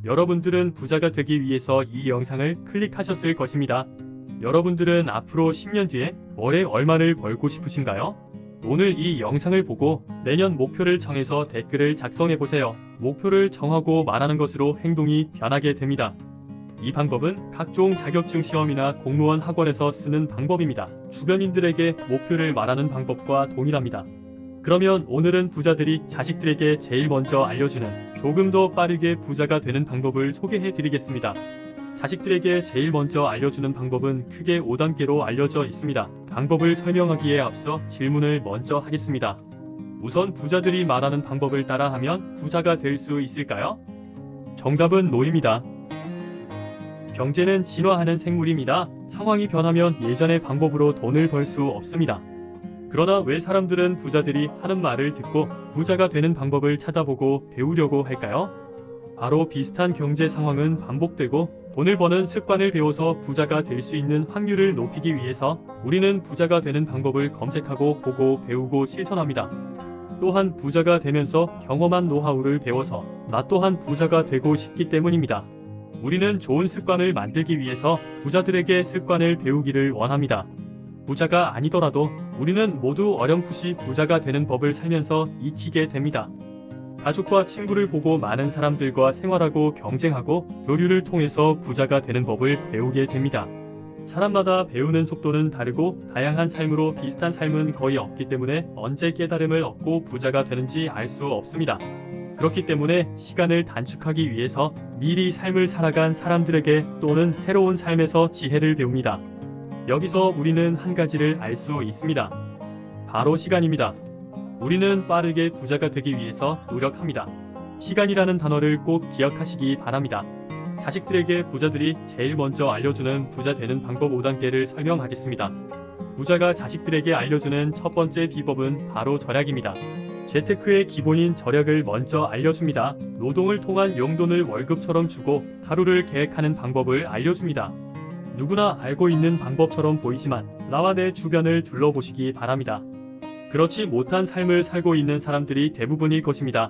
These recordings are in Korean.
여러분들은 부자가 되기 위해서 이 영상을 클릭하셨을 것입니다. 여러분들은 앞으로 10년 뒤에 월에 얼마를 벌고 싶으신가요? 오늘 이 영상을 보고 내년 목표를 정해서 댓글을 작성해보세요. 목표를 정하고 말하는 것으로 행동이 변하게 됩니다. 이 방법은 각종 자격증 시험이나 공무원 학원에서 쓰는 방법입니다. 주변인들에게 목표를 말하는 방법과 동일합니다. 그러면 오늘은 부자들이 자식들에게 제일 먼저 알려주는 조금 더 빠르게 부자가 되는 방법을 소개해 드리겠습니다. 자식들에게 제일 먼저 알려주는 방법은 크게 5단계로 알려져 있습니다. 방법을 설명하기에 앞서 질문을 먼저 하겠습니다. 우선 부자들이 말하는 방법을 따라하면 부자가 될 수 있을까요? 정답은 노입니다. 경제는 진화하는 생물입니다. 상황이 변하면 예전의 방법으로 돈을 벌 수 없습니다. 그러나 왜 사람들은 부자들이 하는 말을 듣고 부자가 되는 방법을 찾아보고 배우려고 할까요? 바로 비슷한 경제 상황은 반복되고 돈을 버는 습관을 배워서 부자가 될 수 있는 확률을 높이기 위해서 우리는 부자가 되는 방법을 검색하고 보고 배우고 실천합니다. 또한 부자가 되면서 경험한 노하우를 배워서 나 또한 부자가 되고 싶기 때문입니다. 우리는 좋은 습관을 만들기 위해서 부자들에게 습관을 배우기를 원합니다. 부자가 아니더라도 우리는 모두 어렴풋이 부자가 되는 법을 살면서 익히게 됩니다. 가족과 친구를 보고 많은 사람들과 생활하고 경쟁하고 교류를 통해서 부자가 되는 법을 배우게 됩니다. 사람마다 배우는 속도는 다르고 다양한 삶으로 비슷한 삶은 거의 없기 때문에 언제 깨달음을 얻고 부자가 되는지 알 수 없습니다. 그렇기 때문에 시간을 단축하기 위해서 미리 삶을 살아간 사람들에게 또는 새로운 삶에서 지혜를 배웁니다. 여기서 우리는 한 가지를 알 수 있습니다. 바로 시간입니다. 우리는 빠르게 부자가 되기 위해서 노력합니다. 시간이라는 단어를 꼭 기억하시기 바랍니다. 자식들에게 부자들이 제일 먼저 알려주는 부자 되는 방법 5단계를 설명하겠습니다. 부자가 자식들에게 알려주는 첫 번째 비법은 바로 절약입니다. 재테크의 기본인 절약을 먼저 알려줍니다. 노동을 통한 용돈을 월급처럼 주고 하루를 계획하는 방법을 알려줍니다. 누구나 알고 있는 방법처럼 보이지만 나와 내 주변을 둘러보시기 바랍니다. 그렇지 못한 삶을 살고 있는 사람들이 대부분일 것입니다.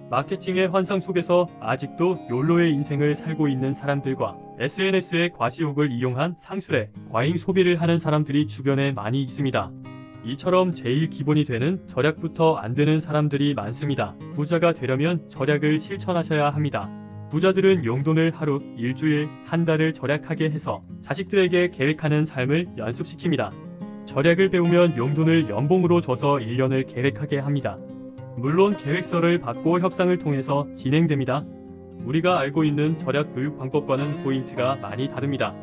마케팅의 환상 속에서 아직도 욜로의 인생을 살고 있는 사람들과 SNS의 과시욕을 이용한 상술에 과잉 소비를 하는 사람들이 주변에 많이 있습니다. 이처럼 제일 기본이 되는 절약부터 안 되는 사람들이 많습니다. 부자가 되려면 절약을 실천하셔야 합니다. 부자들은 용돈을 하루, 일주일, 한 달을 절약하게 해서 자식들에게 계획하는 삶을 연습시킵니다. 절약을 배우면 용돈을 연봉으로 줘서 1년을 계획하게 합니다. 물론 계획서를 받고 협상을 통해서 진행됩니다. 우리가 알고 있는 절약 교육 방법과는 포인트가 많이 다릅니다.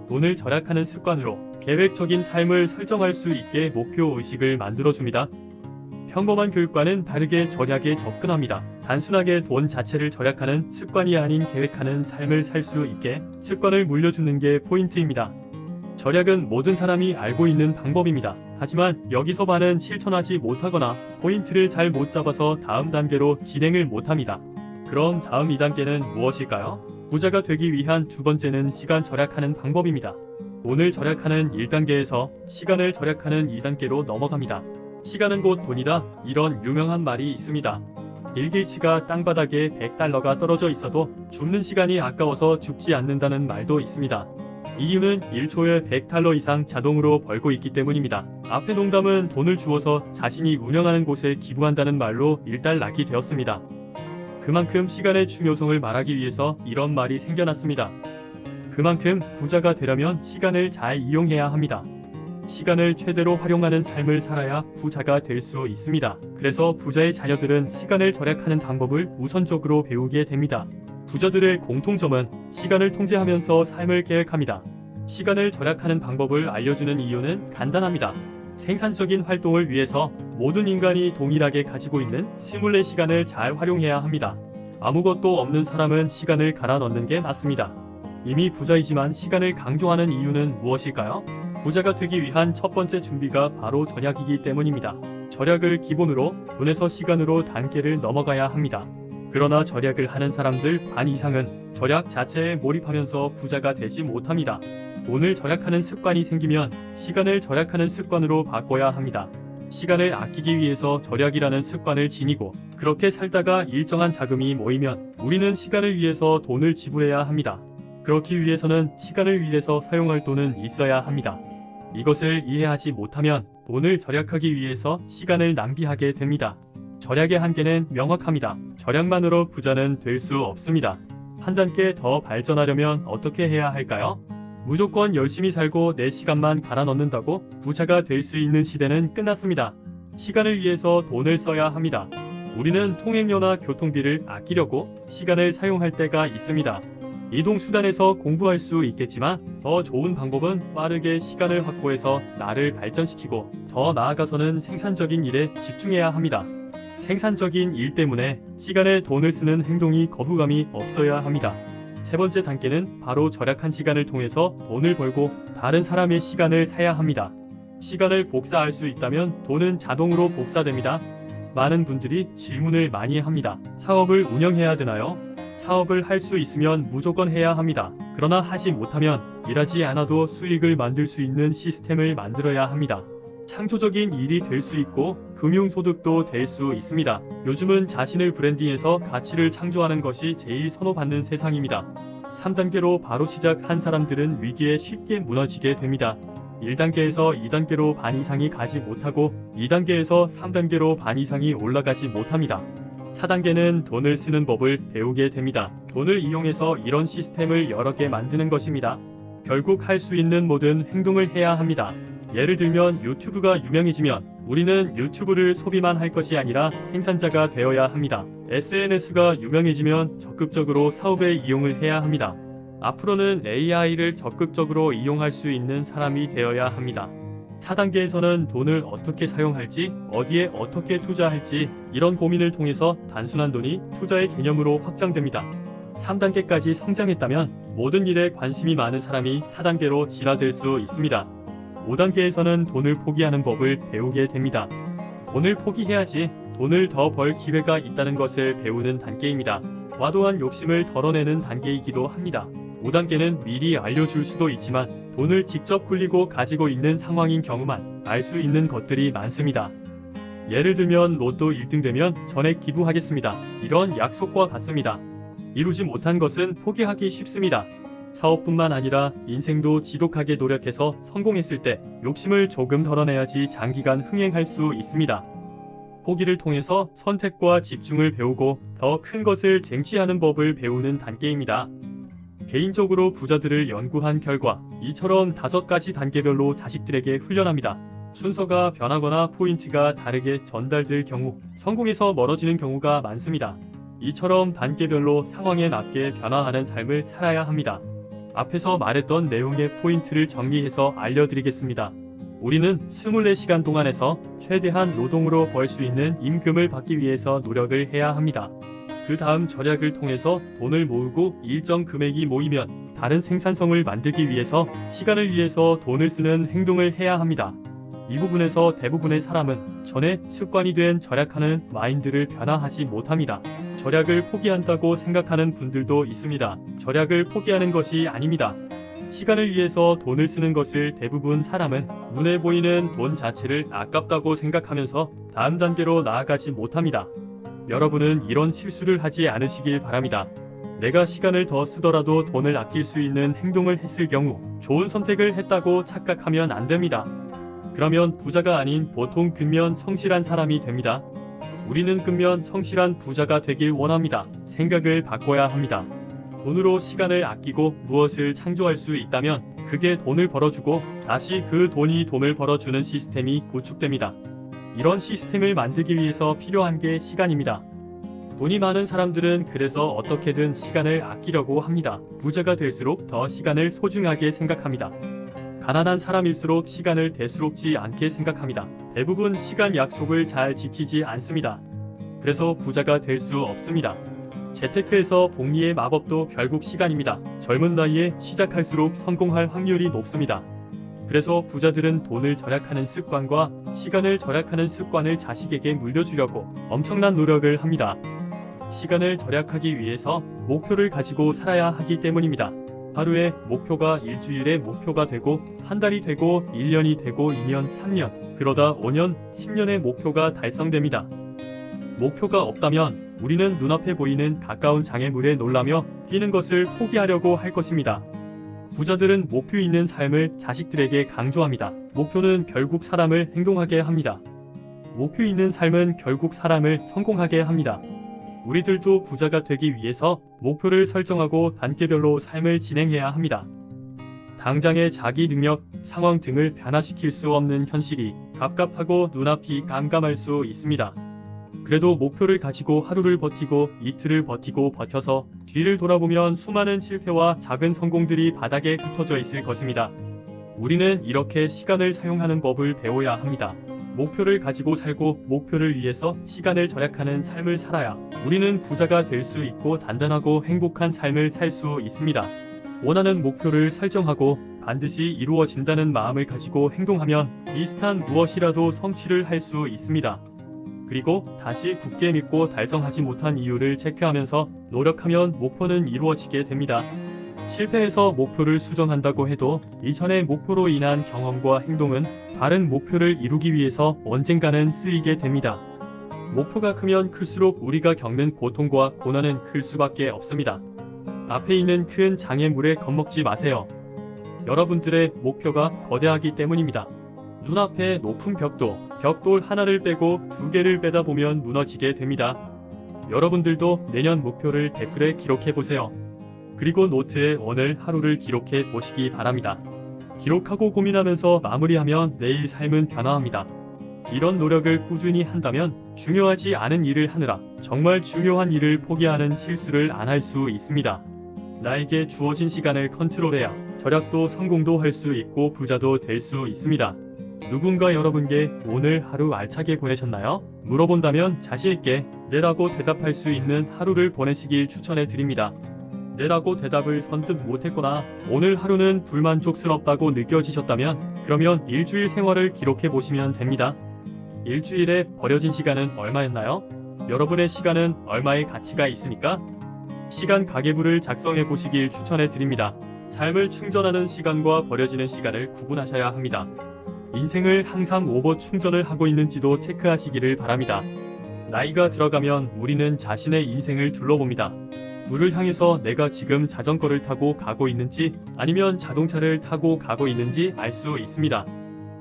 돈을 절약하는 습관으로 계획적인 삶을 설정할 수 있게 목표의식을 만들어줍니다. 평범한 교육과는 다르게 절약에 접근합니다. 단순하게 돈 자체를 절약하는 습관이 아닌 계획하는 삶을 살 수 있게 습관을 물려주는 게 포인트입니다. 절약은 모든 사람이 알고 있는 방법입니다. 하지만 여기서 반은 실천하지 못하거나 포인트를 잘 못 잡아서 다음 단계로 진행을 못합니다. 그럼 다음 2단계는 무엇일까요? 부자가 되기 위한 두 번째는 시간 절약하는 방법입니다. 돈을 절약하는 1단계에서 시간을 절약하는 2단계로 넘어갑니다. 시간은 곧 돈이다. 이런 유명한 말이 있습니다. 빌 게이츠가 땅바닥에 $100가 떨어져 있어도 죽는 시간이 아까워서 죽지 않는다는 말도 있습니다. 이유는 1초에 $100 이상 자동으로 벌고 있기 때문입니다. 앞의 농담은 돈을 주어서 자신이 운영하는 곳에 기부한다는 말로 일단락이 되었습니다. 그만큼 시간의 중요성을 말하기 위해서 이런 말이 생겨났습니다. 그만큼 부자가 되려면 시간을 잘 이용해야 합니다. 시간을 최대로 활용하는 삶을 살아야 부자가 될 수 있습니다. 그래서 부자의 자녀들은 시간을 절약하는 방법을 우선적으로 배우게 됩니다. 부자들의 공통점은 시간을 통제하면서 삶을 계획합니다. 시간을 절약하는 방법을 알려주는 이유는 간단합니다. 생산적인 활동을 위해서 모든 인간이 동일하게 가지고 있는 24시간을 잘 활용해야 합니다. 아무것도 없는 사람은 시간을 갈아 넣는 게 맞습니다. 이미 부자이지만 시간을 강조하는 이유는 무엇일까요? 부자가 되기 위한 첫 번째 준비가 바로 절약이기 때문입니다. 절약을 기본으로 돈에서 시간으로 단계를 넘어가야 합니다. 그러나 절약을 하는 사람들 반 이상은 절약 자체에 몰입하면서 부자가 되지 못합니다. 돈을 절약하는 습관이 생기면 시간을 절약하는 습관으로 바꿔야 합니다. 시간을 아끼기 위해서 절약이라는 습관을 지니고 그렇게 살다가 일정한 자금이 모이면 우리는 시간을 위해서 돈을 지불해야 합니다. 그렇기 위해서는 시간을 위해서 사용할 돈은 있어야 합니다. 이것을 이해하지 못하면 돈을 절약하기 위해서 시간을 낭비하게 됩니다. 절약의 한계는 명확합니다. 절약만으로 부자는 될 수 없습니다. 한 단계 더 발전하려면 어떻게 해야 할까요? 무조건 열심히 살고 내 시간만 갈아 넣는다고 부자가 될 수 있는 시대는 끝났습니다. 시간을 위해서 돈을 써야 합니다. 우리는 통행료나 교통비를 아끼려고 시간을 사용할 때가 있습니다. 이동수단에서 공부할 수 있겠지만 더 좋은 방법은 빠르게 시간을 확보해서 나를 발전시키고 더 나아가서는 생산적인 일에 집중해야 합니다. 생산적인 일 때문에 시간에 돈을 쓰는 행동이 거부감이 없어야 합니다. 세 번째 단계는 바로 절약한 시간을 통해서 돈을 벌고 다른 사람의 시간을 사야 합니다. 시간을 복사할 수 있다면 돈은 자동으로 복사됩니다. 많은 분들이 질문을 많이 합니다. 사업을 운영해야 되나요? 사업을 할 수 있으면 무조건 해야 합니다. 그러나 하지 못하면 일하지 않아도 수익을 만들 수 있는 시스템을 만들어야 합니다. 창조적인 일이 될 수 있고 금융소득도 될 수 있습니다. 요즘은 자신을 브랜딩해서 가치를 창조하는 것이 제일 선호받는 세상입니다. 3단계로 바로 시작한 사람들은 위기에 쉽게 무너지게 됩니다. 1단계에서 2단계로 반 이상이 가지 못하고 2단계에서 3단계로 반 이상이 올라가지 못합니다. 4단계는 돈을 쓰는 법을 배우게 됩니다. 돈을 이용해서 이런 시스템을 여러 개 만드는 것입니다. 결국 할 수 있는 모든 행동을 해야 합니다. 예를 들면 유튜브가 유명해지면 우리는 유튜브를 소비만 할 것이 아니라 생산자가 되어야 합니다. SNS가 유명해지면 적극적으로 사업에 이용을 해야 합니다. 앞으로는 AI를 적극적으로 이용할 수 있는 사람이 되어야 합니다. 4단계에서는 돈을 어떻게 사용할지, 어디에 어떻게 투자할지 이런 고민을 통해서 단순한 돈이 투자의 개념으로 확장됩니다. 3단계까지 성장했다면 모든 일에 관심이 많은 사람이 4단계로 진화될 수 있습니다. 5단계에서는 돈을 포기하는 법을 배우게 됩니다. 돈을 포기해야지 돈을 더 벌 기회가 있다는 것을 배우는 단계입니다. 과도한 욕심을 덜어내는 단계이기도 합니다. 5단계는 미리 알려줄 수도 있지만 돈을 직접 굴리고 가지고 있는 상황인 경우만 알 수 있는 것들이 많습니다. 예를 들면 로또 1등 되면 전액 기부하겠습니다. 이런 약속과 같습니다. 이루지 못한 것은 포기하기 쉽습니다. 사업뿐만 아니라 인생도 지독하게 노력해서 성공했을 때 욕심을 조금 덜어내야지 장기간 흥행할 수 있습니다. 포기를 통해서 선택과 집중을 배우고 더 큰 것을 쟁취하는 법을 배우는 단계입니다. 개인적으로 부자들을 연구한 결과 이처럼 5가지 단계별로 자식들에게 훈련합니다. 순서가 변하거나 포인트가 다르게 전달될 경우 성공에서 멀어지는 경우가 많습니다. 이처럼 단계별로 상황에 맞게 변화하는 삶을 살아야 합니다. 앞에서 말했던 내용의 포인트를 정리해서 알려드리겠습니다. 우리는 24시간 동안에서 최대한 노동으로 벌 수 있는 임금을 받기 위해서 노력을 해야 합니다. 그 다음 절약을 통해서 돈을 모으고 일정 금액이 모이면 다른 생산성을 만들기 위해서 시간을 위해서 돈을 쓰는 행동을 해야 합니다. 이 부분에서 대부분의 사람은 전에 습관이 된 절약하는 마인드를 변화하지 못합니다. 절약을 포기한다고 생각하는 분들도 있습니다. 절약을 포기하는 것이 아닙니다. 시간을 위해서 돈을 쓰는 것을 대부분 사람은 눈에 보이는 돈 자체를 아깝다고 생각하면서 다음 단계로 나아가지 못합니다. 여러분은 이런 실수를 하지 않으시길 바랍니다. 내가 시간을 더 쓰더라도 돈을 아낄 수 있는 행동을 했을 경우 좋은 선택을 했다고 착각하면 안 됩니다. 그러면 부자가 아닌 보통 근면 성실한 사람이 됩니다. 우리는 근면 성실한 부자가 되길 원합니다. 생각을 바꿔야 합니다. 돈으로 시간을 아끼고 무엇을 창조할 수 있다면 그게 돈을 벌어주고 다시 그 돈이 돈을 벌어주는 시스템이 구축됩니다. 이런 시스템을 만들기 위해서 필요한 게 시간입니다. 돈이 많은 사람들은 그래서 어떻게든 시간을 아끼려고 합니다. 부자가 될수록 더 시간을 소중하게 생각합니다. 가난한 사람일수록 시간을 대수롭지 않게 생각합니다. 대부분 시간 약속을 잘 지키지 않습니다. 그래서 부자가 될 수 없습니다. 재테크에서 복리의 마법도 결국 시간입니다. 젊은 나이에 시작할수록 성공할 확률이 높습니다. 그래서 부자들은 돈을 절약하는 습관과 시간을 절약하는 습관을 자식에게 물려주려고 엄청난 노력을 합니다. 시간을 절약하기 위해서 목표를 가지고 살아야 하기 때문입니다. 하루의 목표가 일주일의 목표가 되고 한 달이 되고 1년이 되고 2년, 3년, 그러다 5년, 10년의 목표가 달성됩니다. 목표가 없다면 우리는 눈앞에 보이는 가까운 장애물에 놀라며 뛰는 것을 포기하려고 할 것입니다. 부자들은 목표 있는 삶을 자식들에게 강조합니다. 목표는 결국 사람을 행동하게 합니다. 목표 있는 삶은 결국 사람을 성공하게 합니다. 우리들도 부자가 되기 위해서 목표를 설정하고 단계별로 삶을 진행해야 합니다. 당장의 자기 능력, 상황 등을 변화시킬 수 없는 현실이 갑갑하고 눈앞이 깜깜할 수 있습니다. 그래도 목표를 가지고 하루를 버티고 이틀을 버티고 버텨서 뒤를 돌아보면 수많은 실패와 작은 성공들이 바닥에 흩어져 있을 것입니다. 우리는 이렇게 시간을 사용하는 법을 배워야 합니다. 목표를 가지고 살고 목표를 위해서 시간을 절약하는 삶을 살아야 우리는 부자가 될 수 있고 단단하고 행복한 삶을 살 수 있습니다. 원하는 목표를 설정하고 반드시 이루어진다는 마음을 가지고 행동하면 비슷한 무엇이라도 성취를 할 수 있습니다. 그리고 다시 굳게 믿고 달성하지 못한 이유를 체크하면서 노력하면 목표는 이루어지게 됩니다. 실패해서 목표를 수정한다고 해도 이전의 목표로 인한 경험과 행동은 다른 목표를 이루기 위해서 언젠가는 쓰이게 됩니다. 목표가 크면 클수록 우리가 겪는 고통과 고난은 클 수밖에 없습니다. 앞에 있는 큰 장애물에 겁먹지 마세요. 여러분들의 목표가 거대하기 때문입니다. 눈앞에 높은 벽돌 하나를 빼고 두 개를 빼다 보면 무너지게 됩니다. 여러분들도 내년 목표를 댓글에 기록해보세요. 그리고 노트에 오늘 하루를 기록해 보시기 바랍니다. 기록하고 고민하면서 마무리하면 내일 삶은 변화합니다. 이런 노력을 꾸준히 한다면 중요하지 않은 일을 하느라 정말 중요한 일을 포기하는 실수를 안 할 수 있습니다. 나에게 주어진 시간을 컨트롤해야 절약도 성공도 할 수 있고 부자도 될 수 있습니다. 누군가 여러분께 오늘 하루 알차게 보내셨나요? 물어본다면 자신있게 네라고 대답할 수 있는 하루를 보내시길 추천해 드립니다. 네라고 대답을 선뜻 못했거나 오늘 하루는 불만족스럽다고 느껴지셨다면 그러면 일주일 생활을 기록해 보시면 됩니다. 일주일에 버려진 시간은 얼마였나요? 여러분의 시간은 얼마의 가치가 있습니까? 시간 가계부를 작성해 보시길 추천해 드립니다. 삶을 충전하는 시간과 버려지는 시간을 구분하셔야 합니다. 인생을 항상 오버 충전을 하고 있는지도 체크하시기를 바랍니다. 나이가 들어가면 우리는 자신의 인생을 둘러봅니다. 물을 향해서 내가 지금 자전거를 타고 가고 있는지 아니면 자동차를 타고 가고 있는지 알 수 있습니다.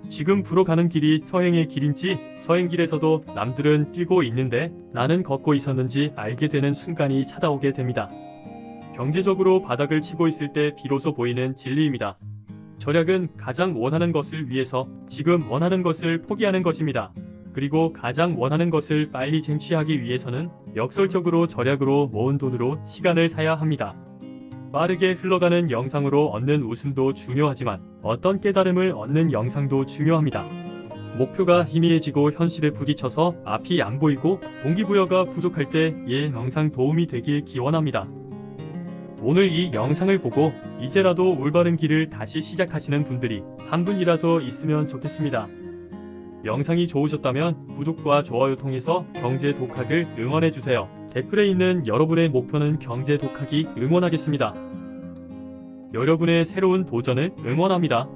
지금 불어 가는 길이 서행의 길인지 서행길에서도 남들은 뛰고 있는데 나는 걷고 있었는지 알게 되는 순간이 찾아오게 됩니다. 경제적으로 바닥을 치고 있을 때 비로소 보이는 진리입니다. 절약은 가장 원하는 것을 위해서 지금 원하는 것을 포기하는 것입니다. 그리고 가장 원하는 것을 빨리 쟁취하기 위해서는 역설적으로 절약으로 모은 돈으로 시간을 사야 합니다. 빠르게 흘러가는 영상으로 얻는 웃음도 중요하지만 어떤 깨달음을 얻는 영상도 중요합니다. 목표가 희미해지고 현실에 부딪혀서 앞이 안 보이고 동기부여가 부족할 때 이 영상 도움이 되길 기원합니다. 오늘 이 영상을 보고 이제라도 올바른 길을 다시 시작하시는 분들이 한 분이라도 있으면 좋겠습니다. 영상이 좋으셨다면 구독과 좋아요 통해서 경제 독학을 응원해주세요. 댓글에 있는 여러분의 목표는 경제 독학이 응원하겠습니다. 여러분의 새로운 도전을 응원합니다.